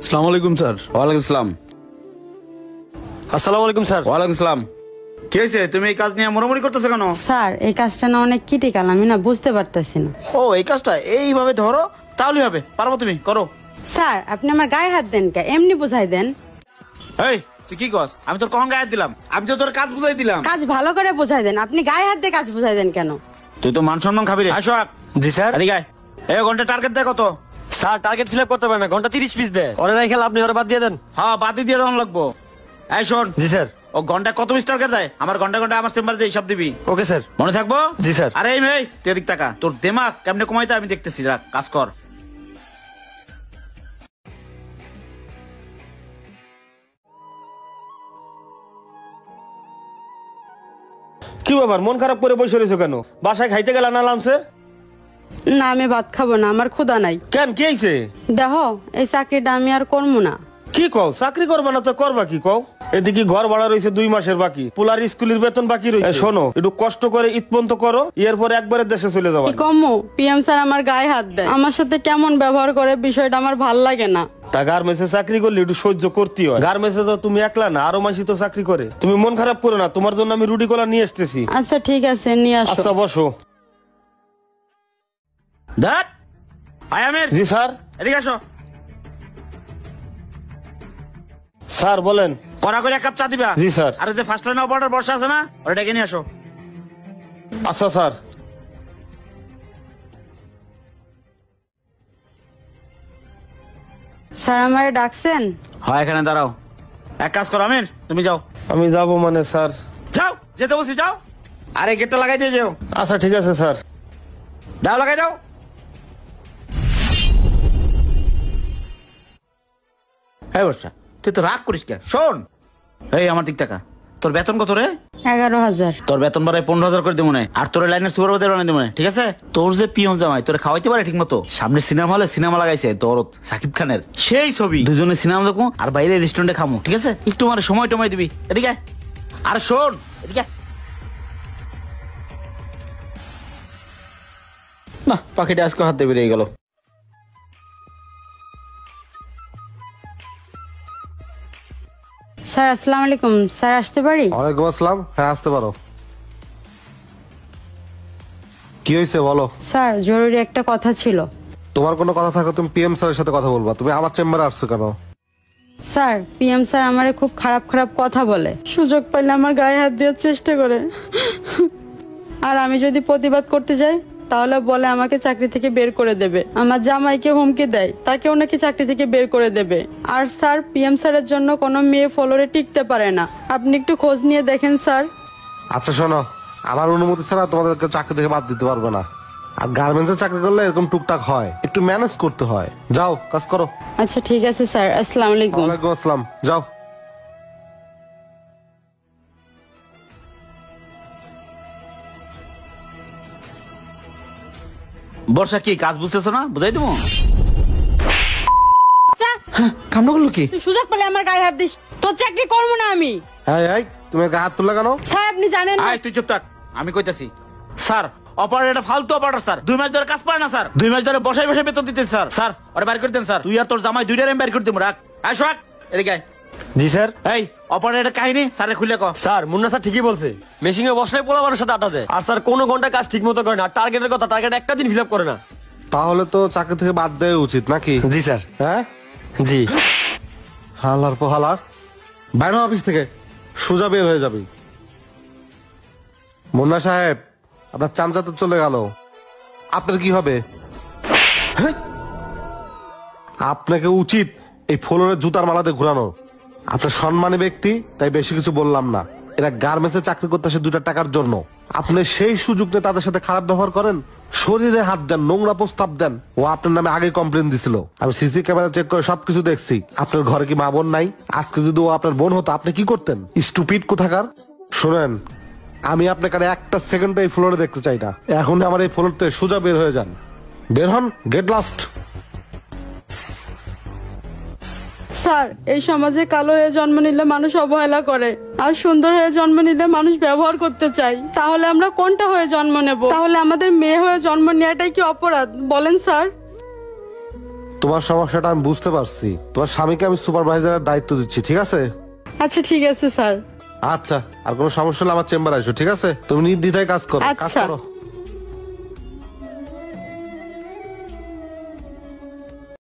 আসসালামু আলাইকুম স্যার। ওয়ালাইকুম আসসালাম। আসসালামু আলাইকুম স্যার। ওয়ালাইকুম আসসালাম। কি হয়েছে, তুমি এই কাজ নিয়ে মোড়ামুড়ি করতেছো কেন? স্যার এই কাজটা না অনেক ক্রিটিক্যাল, আমি না বুঝতে পারতেছি না। ও এই কাজটা এইভাবে ধরো তাহলেই হবে, পারবো, তুমি করো। স্যার আপনি আমার গায়ে হাত দেন কে? এমনি বুঝাই দেন। এই তুই কি কস? আমি তোর কখন গায়ে হাত দিলাম? আমি তো তোর কাজ বুঝাই দিলাম। কাজ ভালো করে বুঝাই দেন, আপনি গায়ে হাত দিয়ে কাজ বুঝাই দেন কেন? তুই তো মান সম্মান খাবি রে। আসো জি স্যার। এদিকে আয়। এই ঘন্টা টার্গেট দেয় কত? স্যার টার্গেট ফিল আপ করতে পারে না, ঘন্টা 30 পিস দেয়। ওরে রাই খেলা, আপনি ওরা বাদ দিয়ে দেন। হ্যাঁ বাদ দিয়ে দেওয়া লাগবো। এই শোন, জি স্যার। ও ঘন্টা কত পিস টার্গেট দেয়? আমার ঘন্টা ঘন্টা আমার চেম্বারে দিয়ে হিসাব দিবি, ওকে স্যার। মনে থাকবো? জি স্যার। আরে এই মেয়ে তুই এদিক টাকা, তোর দেমাগ কেমনে কমাইতে আমি দেখতেছি, রাখ কাজ কর। কি ব্যাপার, মন খারাপ করে বসে রয়েছো কেন? বাসায় খাইতে গেলা না লাঞ্চে? না আমি ভাত খাবো না, আমার ক্ষুধা নাই। কেন, কি হইছে? দেখো এই চাকরিটা আমি আর করবো না। কি কও, চাকরি করবা না তো করবা কি কও? এদিকে ঘর ভাড়া রয়েছে 2 মাসের বাকি, পোলার স্কুলের বেতন বাকি রয়েছে। শোনো, একটু কষ্ট করে ঈদ পর্যন্ত করো, এরপর একবারে দেশে চলে যাবা। কি কমো? পিএম স্যার আমার গায়ে হাত দেয়, আমার সাথে কেমন ব্যবহার করে, বিষয়টা আমার ভাল লাগে না। তা গার্মেন্টসে চাকরি করলে একটু সহ্য করতেই হয়। গার্মেন্টসে তো তুমি একলা না, আরো মাসি তো চাকরি করে। তুমি মন খারাপ করো না, তোমার জন্য আমি রুটি কলা নিয়ে আসতেছি। আচ্ছা ঠিক আছে, নিয়ে আসো। আচ্ছা বসো। দেখ আয় আমির, জি স্যার। এদিকে আসো। স্যার বলেন। কড়া করে 1 কাপ চা দিবা। জি স্যার। আর যে ফার্স্ট লাইন অপারেটর বসা আছে না, ওটা ডেকে নিয়ে আসো। আচ্ছা স্যার। স্যার আমারে ডাকছেন? হ্যাঁ এখানে দাঁড়াও। এক কাজ করো আমির, তুমি যাও। আমি যাবো মানে স্যার? যাও, যেতে বলছি যাও। আরে গেটটা লাগাই দিয়ে যাও। আচ্ছা ঠিক আছে স্যার। দাও লাগাই দাও। হ্যাঁ বর্ষা, তুই তো রাগ করিস কে? শোন, এই আমার দিক টাকা, তোর বেতন কত রে? 11,000। তোর বেতন বাড়ায় 15,000 করে দিব না, আর তোর লাইনের সুপারভাইজার বানিয়ে দিব না, ঠিক আছে? তোর যে পিয়ন জামাই তোরে খাওয়াইতে পারে ঠিক মতো? সামনে সিনেমা হলে সিনেমা লাগাইছে দরদ সাকিব খানের, সেই ছবি, দুজনে সিনেমা দেখো আর বাইরে রেস্টুরেন্টে খামো, ঠিক আছে? একটু মানে সময় টময় দিবি। এদিকে আয়। আর শোন এদিকে আয়। না পাখিটা আজকে হাত দিয়ে বেরিয়ে গেল। স্যার আসসালামু আলাইকুম, স্যার আসতে পারি? ওয়ালাইকুম আসসালাম। হ্যাঁ আসতে পারো। কি হয়েছে বলো? স্যার জরুরি একটা কথা ছিল। তোমার কোনো কথা থাকো তুমি পিএম স্যারের সাথে কথা বলবা, তুমি আমার চেম্বারে আসছো কেন? স্যার পিএম স্যার আমারে খুব খারাপ খারাপ কথা বলে, সুযোগ পাইলে আমার গায়ে হাত দেওয়ার চেষ্টা করে। আর আমি যদি প্রতিবাদ করতে যাই তাহলে বলে আমাকে চাকরি থেকে বের করে দেবে। আমার জামাইকে হুমকি দেয়, তাকেও নাকি চাকরি থেকে বের করে দেবে। আর স্যার পিএম স্যারের জন্য কোনো মেয়ে ফ্লোরে টিকতে পারে না। আপনি একটু খোঁজ নিয়ে দেখেন স্যার। আচ্ছা শোনো, আমার অনুমতি ছাড়া তোমাদেরকে চাকরি থেকে বাদ দিতে পারবে না। আর গার্মেন্টসে চাকরি করলে এরকম টুকটাক হয়, একটু ম্যানেজ করতে হয়। যাও কাজ করো। আচ্ছা ঠিক আছে স্যার, আসসালামু আলাইকুম। ওয়ালাইকুম আসসালাম, যাও। বর্ষা কি কাজ বুঝতেছো না? বুঝাই দেবো। কামড়া করলো কি? তুই সুযোগ পেলে আমার গায়ে হাত দিস, তোর চাকরি করবো না আমি। এই এই তুমি গায়ে হাত তুললে কেন? স্যার আপনি জানেন না। আয় তুই চুপ থাক, আমি কইতাছি। স্যার অপারেটর ফালতু অপারেটর স্যার, 2 মাস ধরে কাজ পারে না স্যার, 2 মাস ধরে বসাই বসাই বেতন দিতে স্যার। স্যার ওরে বাইর করে দেন স্যার। তুই আর তোর জামাই দুইটারে আমি বাইর করে দেবো, রাখ। আয় সোহাগ এদিকে আয়। জি স্যার। এই অপারেটর কাহিনী স্যারে খুলে ক। স্যার মুন্না স্যার ঠিকই বলছে, মেশিনে বসলে পোলাবারের সাথে আটা দেয়। আর স্যার কোনো ঘন্টা কাজ ঠিক মতো করে না, আর টার্গেটের কথা, টার্গেট একটা দিন ফিল আপ করে না। তাহলে তো চাকরি থেকে বাদ দেওয়া উচিত নাকি? জি স্যার। হ্যাঁ জি। হালার পোহালা, বাইরে অফিস থেকে সোজা বের হয়ে যাবি। মুন্না সাহেব আপনার চামচা তো চলে গেল, আপনার কি হবে? হেই! আপনাকে উচিত এই ফ্লোরের জুতার মালাতে ঘুরানো। আপনার সম্মানী ব্যক্তি, তাই বেশি কিছু বললাম না। এরা গার্মেন্টসে চাকরি করতে আসে 2টা টাকার জন্য। আপনি সেই সুযোগ নিয়ে তাদের সাথে খারাপ ব্যবহার করেন, শরীরে হাত দেন, নোংরা প্রস্তাব দেন। ও আপনার নামে আগে কমপ্লেন দিছিল, আমি সিসি ক্যামেরা চেক করে সবকিছু দেখছি। আপনার ঘরে কি মা বোন নাই? আজকে যদি ও আপনার বোন হতো আপনি কি করতেন? স্টুপিড কোথাকার। শুনেন, আমি আপনাকে আর একটা সেকেন্ড এই ফ্লোরে দেখতে চাই না। এখন আমার এই ফ্লোর থেকে সোজা বের হয়ে যান। বের হন, গেট লাস্ট। স্যার এই সমাজে কালো হয়ে জন্ম নিলে মানুষ অবহেলা করে, আর সুন্দর হয়ে জন্ম নিলে মানুষ ব্যবহার করতে চায়। তাহলে আমরা কোনটা হয়ে জন্ম নেব? তাহলে আমাদের মেয়ে হয়ে জন্ম নেওয়াটাই কি অপরাধ বলেন স্যার? তোমার সমস্যাটা আমি বুঝতে পারছি, তোমার স্বামীকে আমি সুপারভাইজারের দায়িত্ব দিচ্ছি, ঠিক আছে? আচ্ছা ঠিক আছে স্যার। আচ্ছা, আর কোনো সমস্যা হলে আমার চেম্বারে আসো, ঠিক আছে? তুমি নির্দ্বিধায় কাজ করো, কাজ আচ্ছা। করো।